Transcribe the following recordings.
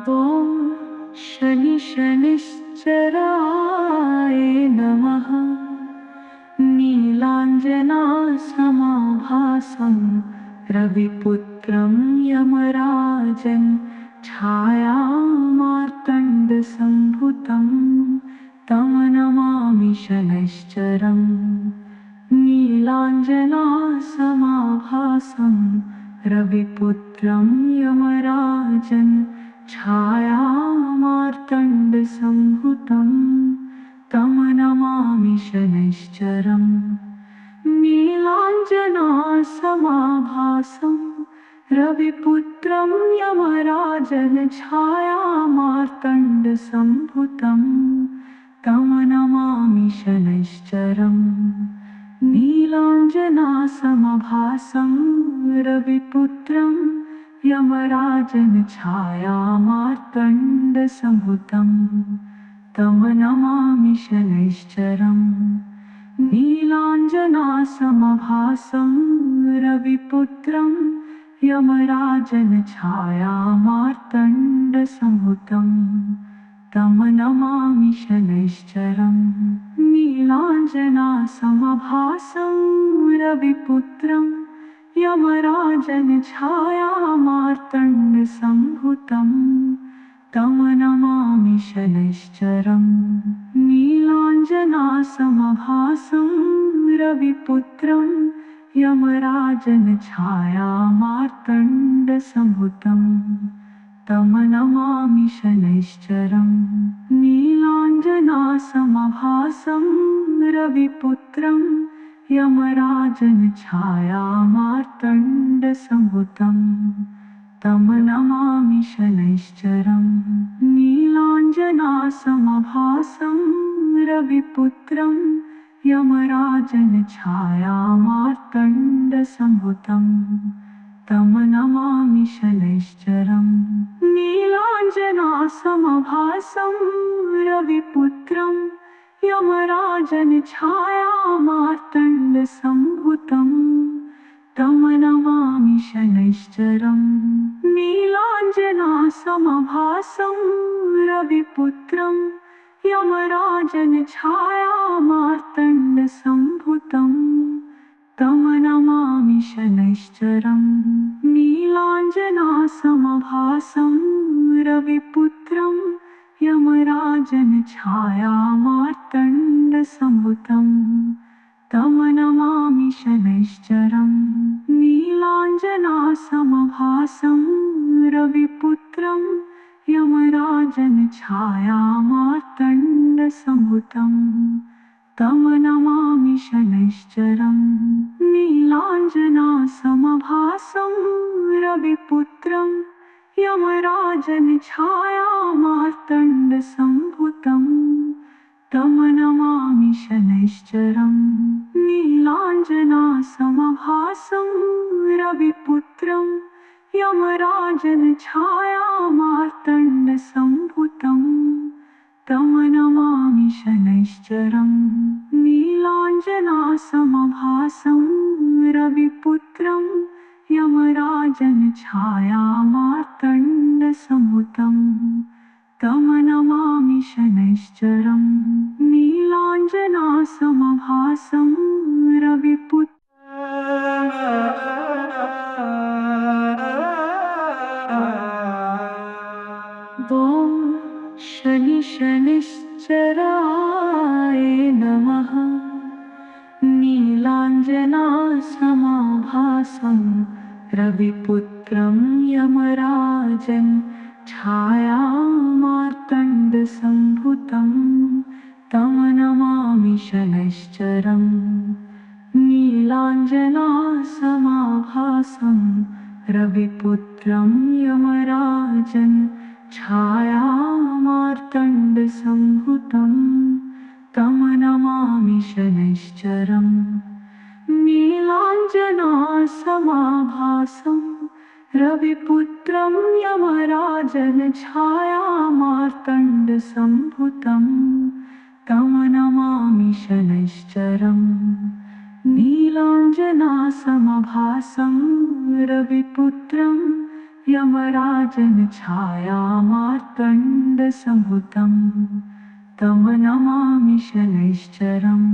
ॐ शनि शनिश्चराय नमः। नीलाञ्जनासमाभासं रविपुत्रं यमराजं छायामार्तण्डसम्भुतं तं नमामि शनैश्चरम्। नीलाञ्जनासमाभासं रविपुत्रं यमराजं छायामार्तण्डसम्भुतं तं नमामि शनैश्चरम्। नीलाञ्जनासमाभासं रविपुत्रं यमराजं छायामार्तण्डसम्भुतं तं नमामि शनैश्चरम्। नीलाञ्जनासमाभासं रविपुत्रं यमराजं छायामार्तण्डसम्भुतं तं नमामि शनैश्चरम्। नीलाञ्जनासमाभासं रविपुत्रं यमराजं छायामार्तण्डसम्भुतं तं नमामि शनैश्चरम्। नीलाञ्जनासमाभासं रविपुत्रं यमराजं छायामार्तण्डसम्भुतं तं नमामि शनैश्चरम्। नीलाञ्जनासमाभासं रविपुत्रं यमराजं छायामार्तण्डसम्भुतं तं नमामि शनैश्चरम्। नीलाञ्जनासमाभासं रविपुत्रं यमराजं छायामार्तण्डसम्भुतं तं नमामि शनैश्चरम्। नीलाञ्जनासमाभासं रविपुत्रं यमराजं छायामार्तण्डसम्भुतं तं नमामि शनैश्चरम्। नीलाञ्जनासमाभासं रविपुत्रं यमराजं छायामार्तण्डसम्भुतं तं नमामि शनैश्चरम्। नीलाञ्जनासमाभासं रविपुत्रं यमराजं छायामार्तण्डसम्भुतं तं नमामि शनैश्चरम्। नीलाञ्जनासमाभासं रविपुत्रं यमराजं छायामार्तण्डसम्भुतं तं नमामि शनैश्चरम्। नीलाञ्जनासमाभासं रविपुत्रं यमराजं छायामार्तण्डसम्भुतं तं नमामि शनैश्चरम्। नीलाञ्जनासमाभासं रविपुत्रं यमराजं छायामार्तण्डसम्भुतं तं नमामि शनैश्चरम्। नीलाञ्जनासमाभासं रविपुत्रं यमराजं छायामार्तण्डसम्भुतं तं नमामि शनैश्चरम्। नीलाञ्जनासमाभासं रविपुत्रं यमराजं छायामार्तण्डसम्भुतं तं नमामि शनैश्चरम्। नीलाञ्जनासमाभासं रविपुत्रं ॐ शनि शनिश्चराय नमः। नीलाञ्जनासमाभासं रविपुत्रं यमराजं छायामार्तण्डसम्भुतं तं नमामि शनैश्चरम्। नीलाञ्जनासमाभासं रविपुत्रं यमराजं छायामार्तण्डसम्भुतं तं नमामि शनैश्चरम्। नीलाञ्जनासमाभासं रविपुत्रं यमराजं छायामार्तण्डसम्भुतं तं नमामि शनैश्चरम्। नीलाञ्जनासमाभासं रविपुत्रं यमराजन छायामार्तण्डसंभुतं तं नमामि शनैश्चरम्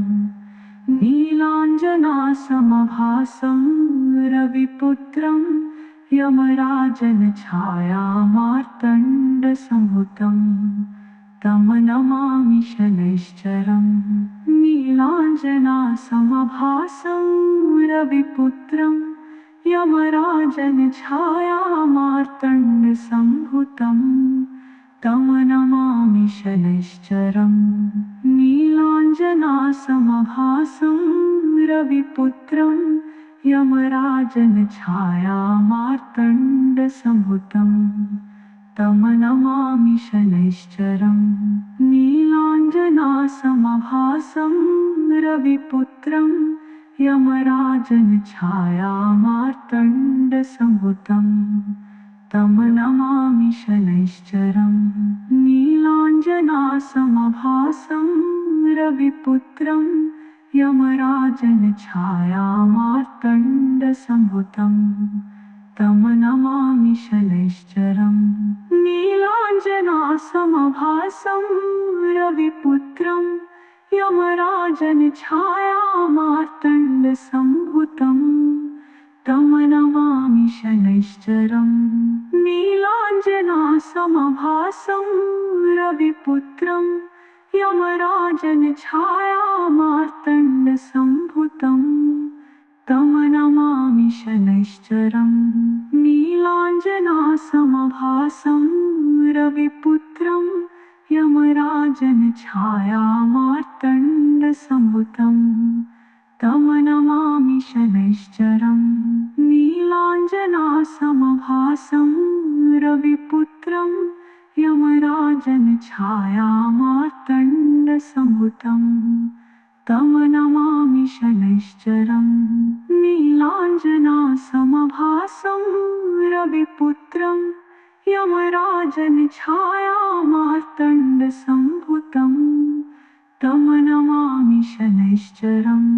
नीलाञ्जनासमभासं रविपुत्रं यमराजन छायामार्तण्डसंभुतं तं नमामि शनैश्चरम् नीलाञ्जनासमभासं रविपुत्रं यमराजन छायामार्तण्डसंभुतं तं नमामि शनैश्चरम् नीलाञ्जनासमभासं रविपुत्रं यमराजन छायामार्तण्डसंभुतं तं नमामि शनैश्चरम् नीलाञ्जनासमभासं रविपुत्रं यमराजन छायामार्तण्डसंभुतं तं नमामि शनैश्चरम् नीलाञ्जनासमभासं रविपुत्रं यमराजन छायामार्तण्डसंभुतं तं नमामि शनैश्चरम् नीलाञ्जनासमभासं रविपुत्रं यमराजन छायामार्तण्डसंभुतं तं नमामि शनैश्चरम् नीलाञ्जनासमभासं रविपुत्रं यमराजन छायामार्तण्डसंभुतं तं नमामि शनैश्चरम् नीलाञ्जनासमभासं रविपुत्रं यमराजन छायामार्तण्डसंभुतं तं नमामि शनैश्चरम् नीलाञ्जनासमभासं रविपुत्रं यमराजन छायामार्तण्डसंभुतं तं नमामि शनैश्चरम् नीलाञ्जनासमभासं रविपुत्रं यमराजन छायामार्तण्डसंभुतं तं नमामि शनैश्चरम्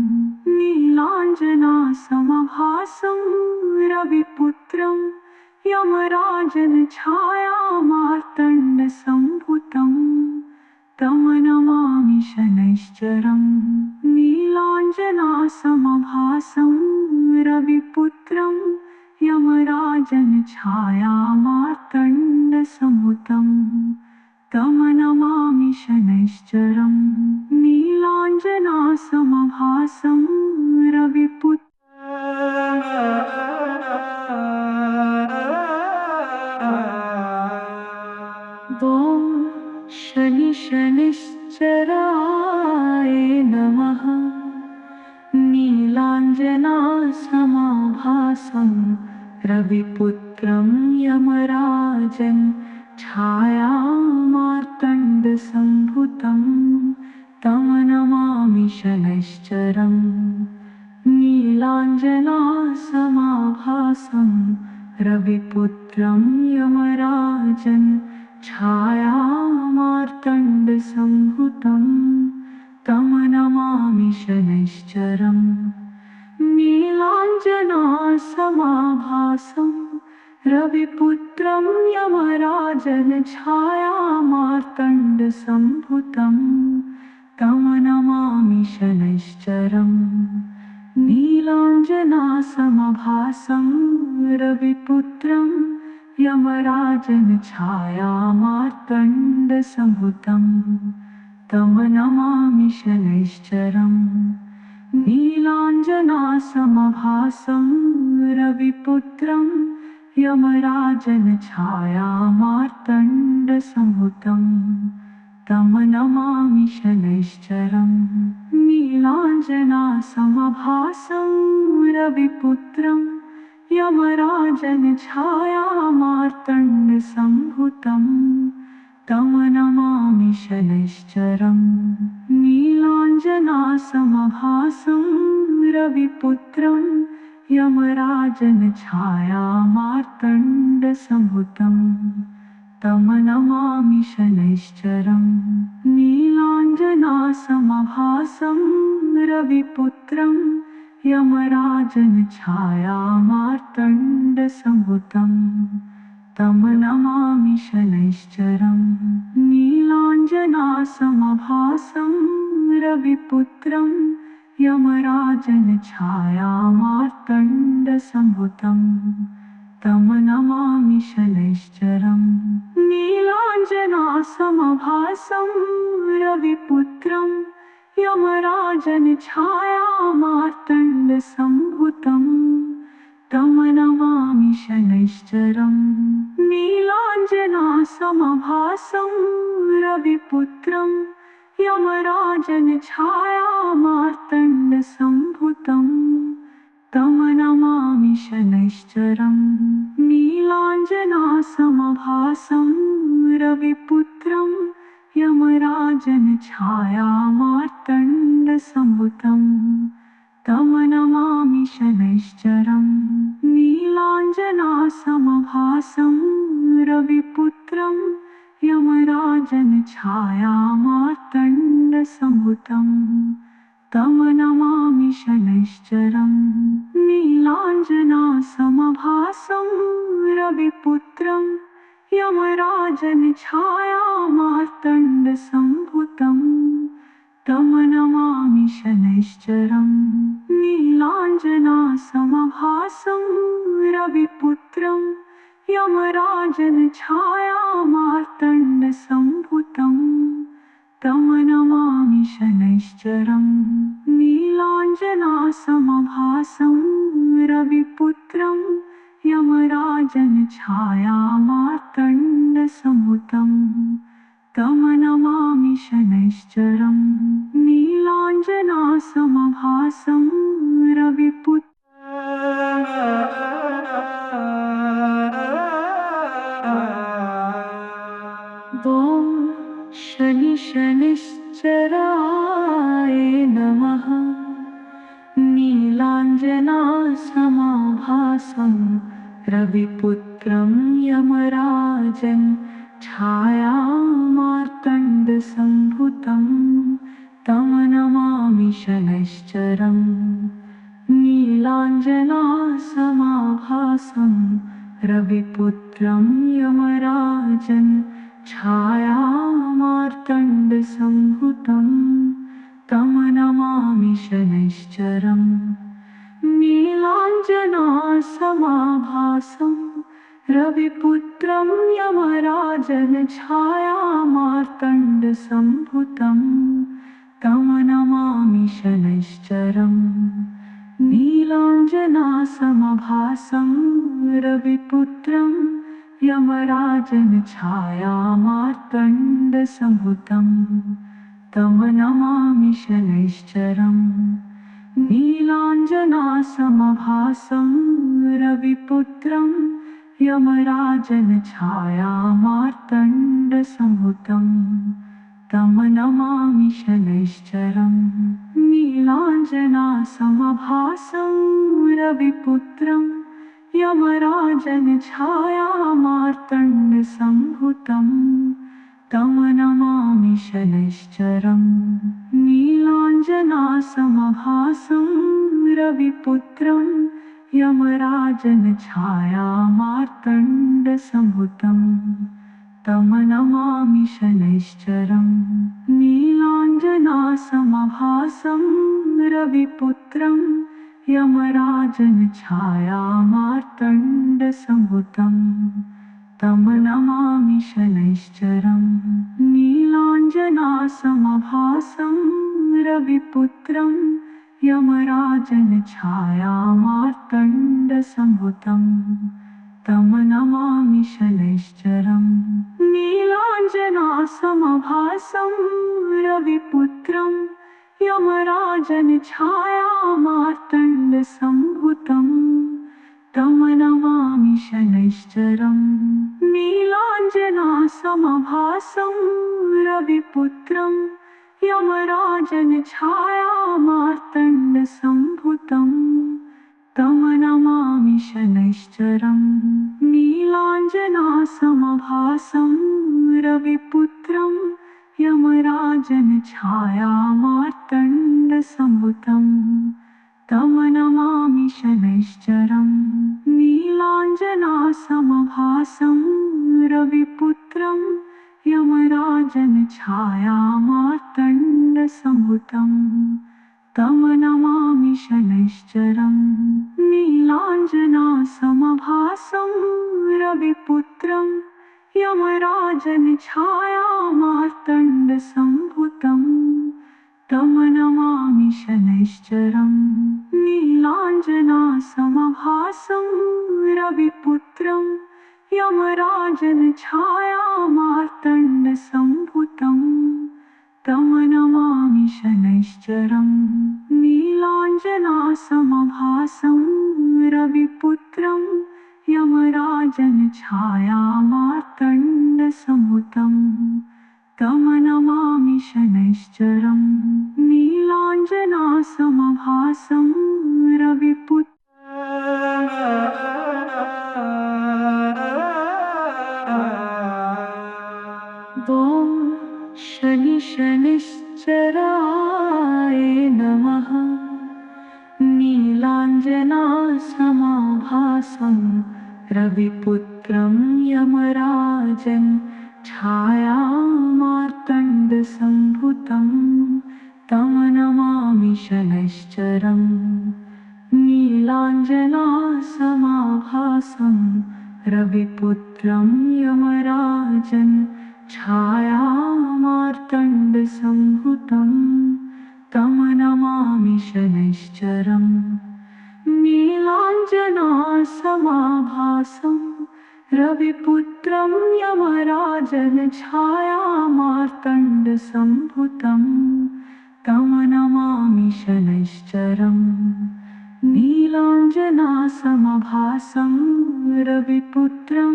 नीलाञ्जनासमभासं रविपुत्रं यमराजन छायामार्तण्डसंभुतं तं नमामि शनैश्चरम् नीलाञ्जनासमभासं रविपुत्रं यमराजन छायामार्तण्डसंभुतं तं नमामि शनैश्चरम् नीलाञ्जनासमभासं रविपुत्रं ॐ शनिश्चराय नमः नीलाञ्जनासमभासं रविपुत्रं यमराजन छायामार्तण्डसंभुतं तं नमामि शनैश्चरम् नीलाञ्जनासमभासं रविपुत्रं यमराजन छायामार्तण्डसंभुतं तं नमामि शनैश्चरम् नीलाञ्जनासमभासं रविपुत्रं यमराजन छायामार्तण्डसंभुतं तं नमामि शनैश्चरम् नीलाञ्जनासमभासं रविपुत्रं यमराजन छायामार्तण्डसंभुतं तं नमामि शनैश्चरम् नीलाञ्जनासमभासं रविपुत्रं यमराजन छायामार्तण्डसंभुतं तं नमामि शनैश्चरम् नीलाञ्जनासमभासं रविपुत्रं यमराजन छायामार्तण्डसंभुतं तं नमामि शनैश्चरम् नीलाञ्जनासमभासं रविपुत्रं यमराजन छायामार्तण्डसंभुतं तं नमामि शनैश्चरम् नीलाञ्जनासमभासं रविपुत्रं यमराजन छायामार्तण्डसंभुतं तं नमामि शनैश्चरम् नीलाञ्जनासमभासं रविपुत्रं यमराजनछायामार्तण्डसम्भुतं तं नमामि शनैश्चरम् नीलाञ्जनासमभासं रविपुत्रं यमराजनछायामार्तण्डसम्भुतं तं नमामि शनैश्चरम् नीलाञ्जनासमभासं रविपुत्रं यमराजनछायामार्तण्डसम्भुतं तं नमामि शनैश्चरम् नीलाञ्जनासमभासं रविपुत्रं यमराजनछायामार्तण्डसम्भुतं तं नमामि शनैश्चरम् नीलाञ्जनासमभासं रविपुत्रं यमराजनछायामार्तण्डसम्भुतं तं नमामि शनैश्चरम् नीलाञ्जनासमभासं रविपुत्रं यमराजनछायामार्तण्डसम्भुतं तं नमामि शनैश्चरम् नीलाञ्जनासमभासं रविपुत्रं यमराजनछायामार्तण्डसम्भुतं तं नमामि शनैश्चरम् नीलाञ्जनासमभासं रविपुत्रं यमराजनछायामार्तण्डसम्भुतं तं नमामि शनैश्चरम् नीलाञ्जनासमभासं रविपुत्रं ॐ शनिश्चराय नमः नीलाञ्जनासमभासं रविपुत्रं यमराजन् छायामार्तण्डसम्भुतं तं नमामि शनैश्चरम् नीलाञ्जनासमभासं रविपुत्रं यमराजन् छायामार्तण्डसम्भुतं तं नमामि शनैश्चरम् नीलाञ्जनासमभासं रविपुत्रं यमराजनछायामार्तण्डसम्भुतं तं नमामि शनैश्चरम् नीलाञ्जनासमभासं रविपुत्रं यमराजनछायामार्तण्डसम्भुतं तं नमामि शनैश्चरम् नीलाञ्जनासमभासं रविपुत्रं यमराजनछायामार्तण्डसम्भुतं तं नमामि शनैश्चरम् नीलाञ्जनासमभासं रविपुत्रं यमराजनछायामार्तण्डसम्भुतं तं नमामि शनैश्चरम् नीलाञ्जनासमभासं रविपुत्रं यमराजनछायामार्तण्डसम्भुतं तं नमामि शनैश्चरम् नीलाञ्जनासमभासं रविपुत्रं यमराजनछायामार्तण्डसम्भुतं तं नमामि शनैश्चरम् नीलाञ्जनासमभासं रविपुत्रं यमराजनछायामार्तण्डसम्भुतं तं नमामि शनैश्चरम् नीलाञ्जनासमभासं रविपुत्रं यमराजनछायामार्तण्डसम्भुतं तं नमामि शनैश्चरम् नीलाञ्जनासमभासं रविपुत्रं यमराजनछायामार्तण्डसम्भुतं तं नमामि शनैश्चरम् नीलाञ्जनासमभासं रविपुत्रं यमराजनछायामार्तण्डसम्भुतं तं नमामि शनैश्चरम् नीलाञ्जनासमभासं छायामार्तण्डसम्भुतं तं नमामि शनैश्चरम् नीलाञ्जनासमभासं रविपुत्रं यमराजन् छायामार्तण्डसम्भुतं तं नमामि शनैश्चरम् नीलाञ्जनासमभासं रविपुत्रं यमराजन् छायामार्तण्डसम्भुतं तं नमामि शनैश्चरम् नीलाञ्जनासमभासं रविपुत्रं यमराजन् छायामार्तण्डसम्भुतं तं नमामि शनैश्चरम् नीलाञ्जनासमभासं रविपुत्रं ॐ शनिश्चराय नमः नीलाञ्जनासमाभासं रविपुत्रं यमराजन् छायामार्तण्डसम्भुतं तं नमामि शनैश्चरम् नीलाञ्जनासमाभासं रविपुत्रं यमराजन् छायामार्तण्डसम्भुतं तं नमामि शनैश्चरम् नीलाञ्जनासमाभासं रविपुत्रं यमराजन् छायामार्तण्डसम्भुतं तं नमामि शनैश्चरम् नीलाञ्जनासमभासं रविपुत्रं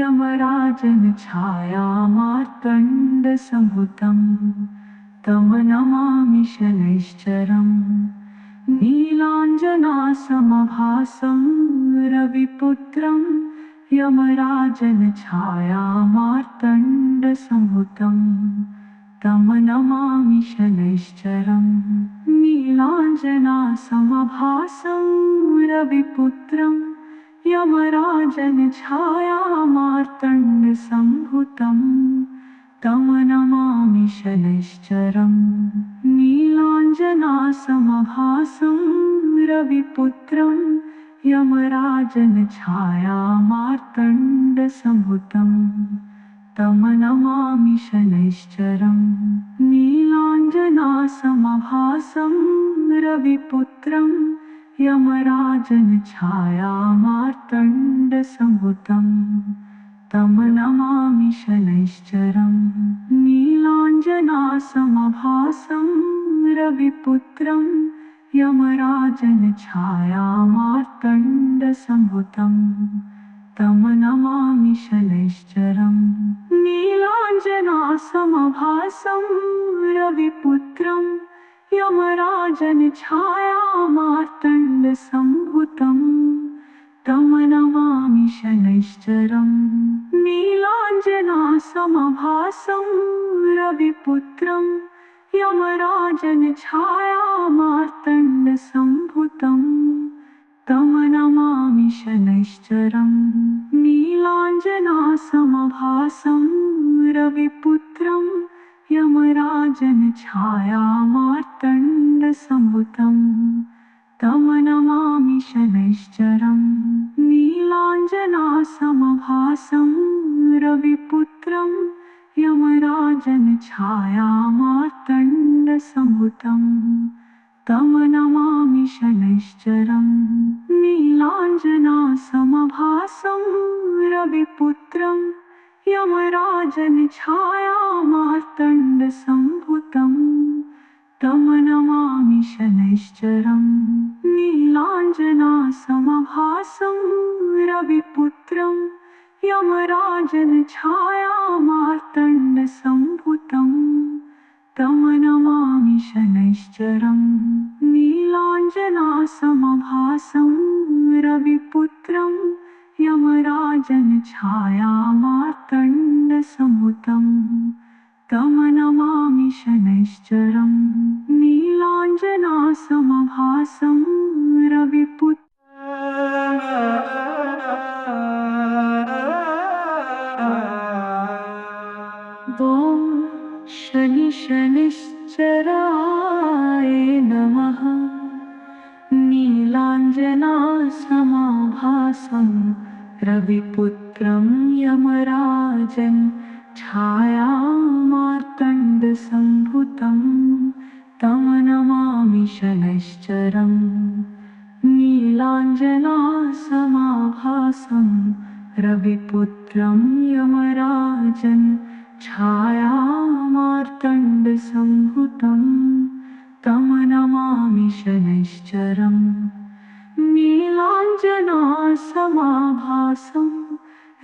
यमराजन् छायामार्तण्डसम्भुतं तं नमामि शनैश्चरम् नीलाञ्जनासमभासं रविपुत्रं यमराजन् छायामार्तण्डसम्भुतं तं नमामि शनैश्चरम् नीलाञ्जनासमभासं रविपुत्रं यमराजन् छायामार्तण्डसम्भुतं तं नमामि शनैश्चरम् नीलाञ्जनासमभासं रविपुत्रं यमराजन् छायामार्तण्डसम्भुतं तं नमामि शनैश्चरम् नीलाञ्जनासमभासं रविपुत्रं यमराजन् छायामार्तण्डसम्भुतं तं नमामि शनैश्चरम् नीलाञ्जनासमभासं रविपुत्रं यमराजन् छायामार्तण्डसम्भुतं तं नमामि शनैश्चरम् नीलाञ्जनासमभासं रविपुत्रं यमराजन् छायामार्तण्डसम्भुतं तं नमामि शनैश्चरम् नीलाञ्जनासमभासं रविपुत्रं यमराजन् छायामार्तण्डसम्भुतं तं नमामि शनैश्चरम् नीलाञ्जनासमभासं रविपुत्रं यमराजन् छायामार्तण्डसम्भुतं तं नमामि शनैश्चरम् नीलाञ्जनासमभासं रविपुत्रं यमराजन् छायामार्तण्डसम्भुतं तं नमामि शनैश्चरम् नीलाञ्जनासमभासं रविपुत्रं यमराजन् छायामार्तण्डसम्भुतं तं नमामि शनैश्चरम् नीलाञ्जनासमभासं रविपुत्रं यमराजन् छायामार्तण्डसम्भुतं तं नमामि शनैश्चरम् नीलाञ्जनासमभासं रविपुत्रं यमराजन् छायामार्तण्डसम्भुतं तं नमामि शनैश्चरम् नीलाञ्जनासमभासं रविपुत्रं ॐ नीलाञ्जनासमाभासं रविपुत्रं यमराजं छायामार्तण्डसम्भुतं तं नमामि शनैश्चरम् नीलाञ्जनासमाभासं रविपुत्रं यमराजं छायामार्तण्डसम्भुतं तं नमामि शनैश्चरम् नीलाञ्जनासमाभासं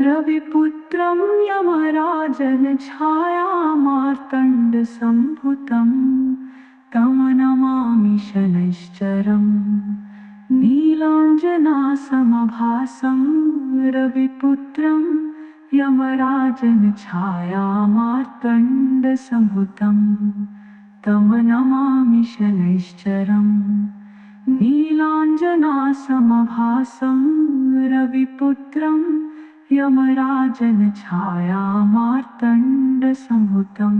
रविपुत्रं यमराजं छायामार्तण्डसम्भुतं तं नमामि शनैश्चरम् नीलाञ्जनासमाभासं रविपुत्रं यमराजं छायामार्तण्डसम्भुतं तं नमामि शनैश्चरम् नीलाञ्जनासमाभासं रविपुत्रं यमराजं छायामार्तण्डसम्भुतं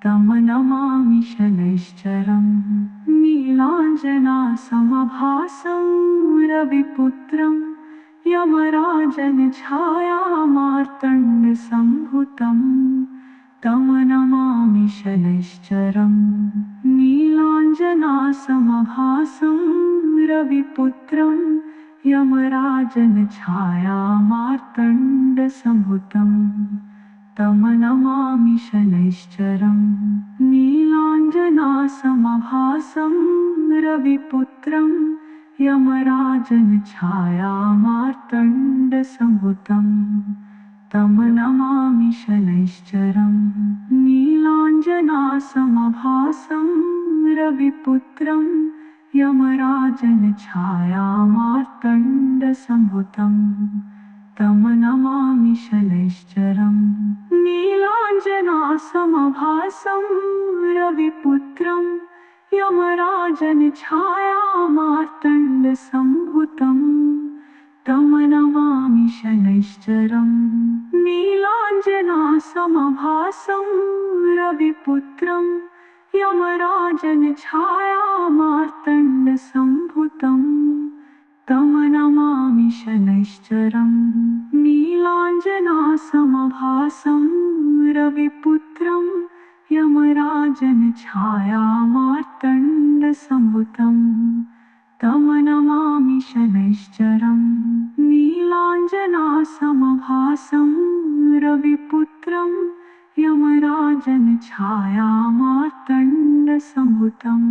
तं नमामि शनैश्चरम् नीलाञ्जनासमाभासं रविपुत्रं यमराजं छायामार्तण्डसम्भुतं तं नमामि शनैश्चरम् नीलाञ्जनासमाभासं रविपुत्रं यमराजं छायामार्तण्डसम्भुतं तं नमामि शनैश्चरम् नीलाञ्जनासमाभासं रविपुत्रं यमराजं छायामार्तण्डसम्भुतं तं नमामि शनैश्चरम् नीलाञ्जनासमाभासं रविपुत्रं यमराजं छायामार्तण्डसम्भुतं तं नमामि शनैश्चरम् नीलाञ्जनासमाभासं रविपुत्रं यमराजं छायामार्तण्डसम्भुतं तं नमामि शनैश्चरम् नीलाञ्जनासमाभासं रविपुत्रं यमराजं छायामार्तण्डसम्भुतं तं नमामि शनैश्चरम् नीलाञ्जनासमाभासं रविपुत्रं यमराजं छायामार्तण्डसम्भुतं तं नमामि शनैश्चरम् नीलाञ्जनासमाभासं रविपुत्रं यमराजं छायामार्तण्डसम्भुतं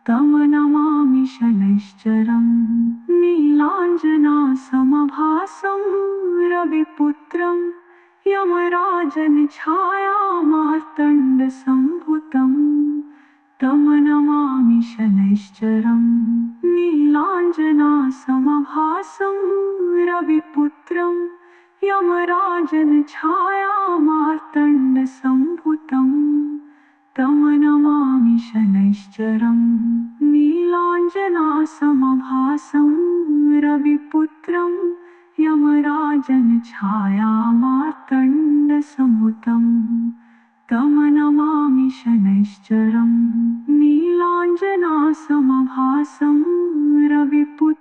तं नमामि शनैश्चरम् नीलाञ्जनासमाभासं रविपुत्रं यमराजं छायामार्तण्डसम्भुतं तं नमामि शनैश्चरम् नीलाञ्जनासमाभासं रविपुत्रं यमराजं छायामार्तण्डसम्भुतं तं नमामि शनैश्चरम् नीलाञ्जनासमाभासं रविपुत्रं यमराजं छायामार्तण्डसम्भुतं तं नमामि शनैश्चरम् नीलाञ्जनासमाभासं रविपुत्रं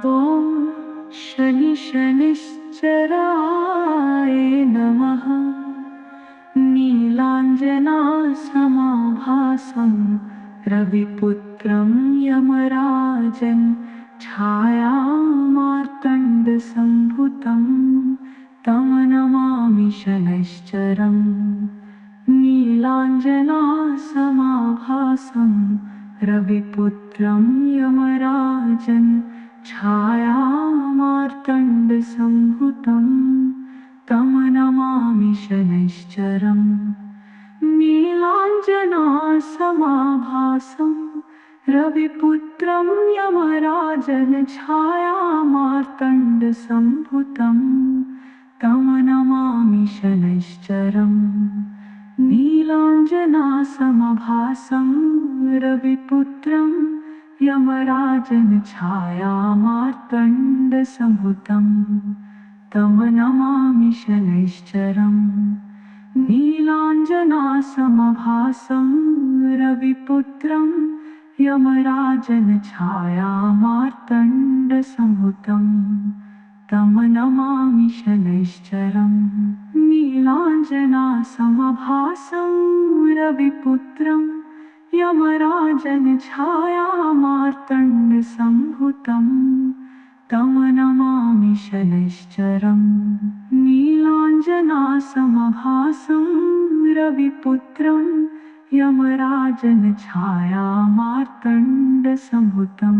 ॐ शनिश्चराय नमः नीलाञ्जनासमाभासं रविपुत्रं यमराजं छायामार्तण्डसम्भुतं तं नमामि शनैश्चरम् नीलाञ्जनासमाभासं रविपुत्रं यमराजं छायामार्तण्डसम्भुतं तं नमामि शनैश्चरम् नीलाञ्जनासमाभासं रविपुत्रं यमराजं छायामार्तण्डसम्भुतं तं नमामि शनैश्चरम् नीलाञ्जनासमाभासं रविपुत्रं यमराजं छायामार्तण्डसम्भुतं तं नमामि शनैश्चरम् नीलाञ्जनासमभासं रविपुत्रं यमराजनछायामार्तण्डसंभुतं तं नमामि शनैश्चरम् नीलाञ्जनासमभासं रविपुत्रं यमराजनछायामार्तण्डसंभुतं तं नमामि शनैश्चरम् नीलाञ्जनासमभासं रविपुत्रं यमराजनछायामार्तण्डसंभुतं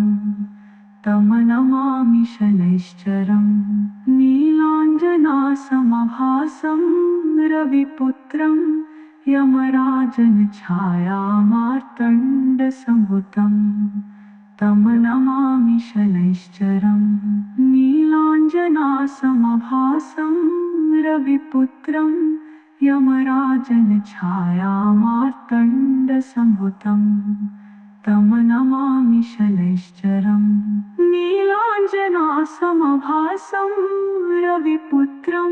तं नमामि शनैश्चरम् नीलाञ्जनासमभासं रविपुत्रं यमराजनछायामार्तण्डसंभुतं तं नमामि शनैश्चरम् नीलाञ्जनासमभासं रविपुत्रं यमराजनछायामार्तण्डसंभुतं तं नमामि शनैश्चरम् नीलाञ्जनासमभासं रविपुत्रं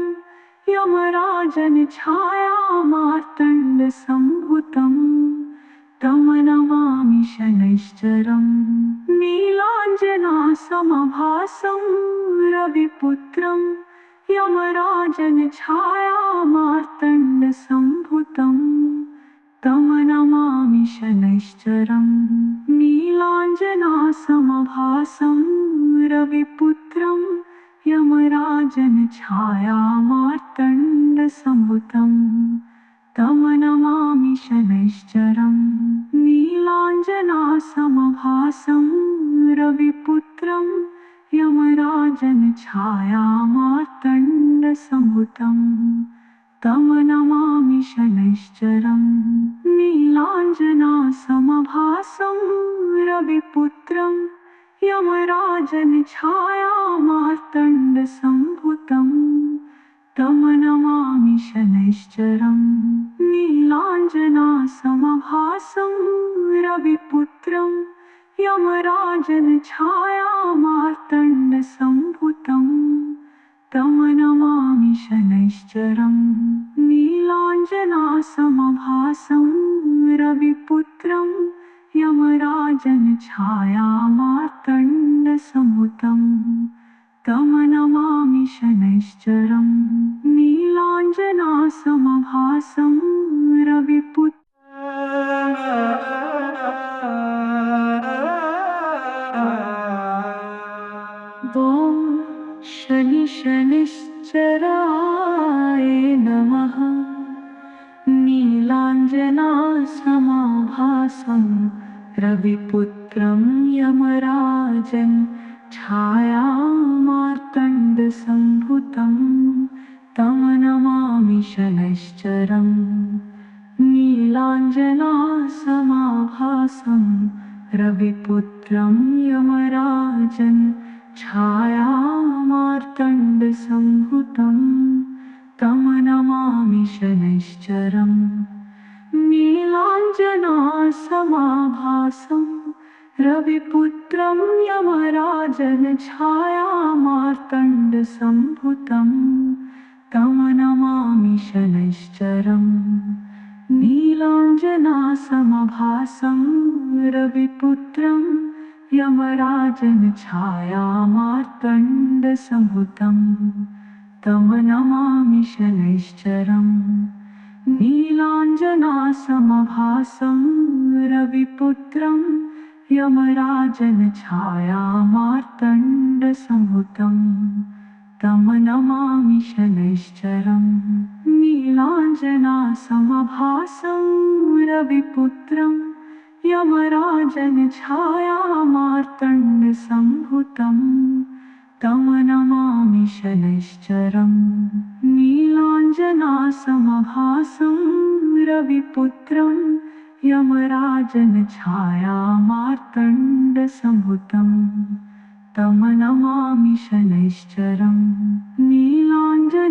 यमराजनछायामार्तण्डसंभुतं तं नमामि शनैश्चरम् नीलाञ्जनासमभासं रविपुत्रं यमराजनछायामार्तण्डसंभुतं तं नमामि शनैश्चरम् नीलाञ्जनासमभासं रविपुत्रं यमराजनछायामार्तण्डसंभुतं तं नमामि शनैश्चरम् नीलाञ्जनासमभासं रविपुत्रं यमराजनछायामार्तण्डसंभुतं तं नमामि शनैश्चरम् नीलाञ्जनासमभासं रविपुत्रं यमराजनछायामार्तण्डसंभुतं तं नमामि शनैश्चरम् नीलाञ्जनासमभासं रविपुत्रं यमराजनछायामार्तण्डसंभुतं तं नमामि शनैश्चरम् नीलाञ्जनासमभासं रविपुत्रं यमराजनछायामार्तण्डसंभुतं तं नमामि शनैश्चरम् नीलाञ्जनासमभासं रविपुत्रं ॐ शनिश्चराय नमः नीलाञ्जनासमभासं रविपुत्रं यमराजन् छायामार्तण्डसंभुतं तं नमामि शनैश्चरम् नीलाञ्जनासमभासं रविपुत्रं यमराजन् छायामार्तण्डसंभुतं तं नमामि शनैश्चरम् नीलाञ्जनासमभासं रविपुत्रं यमराजनछायामार्तण्डसंभुतं तं नमामि शनैश्चरम् नीलाञ्जनासमभासं रविपुत्रं यमराजनछायामार्तण्डसंभुतं तं नमामि शनैश्चरम् नीलाञ्जनासमभासं रविपुत्रं यमराजनछायामार्तण्डसंभुतं तं नमामि शनैश्चरम् नीलाञ्जनासमभासं रविपुत्रं यमराजनछायामार्तण्डसंभुतं तं नमामि शनैश्चरम् नीलाञ्जनासमभासं रविपुत्रं यमराजनछायामार्तण्डसंभुतं तं नमामि शनैश्चरम् नीलाञ्जनासमभासं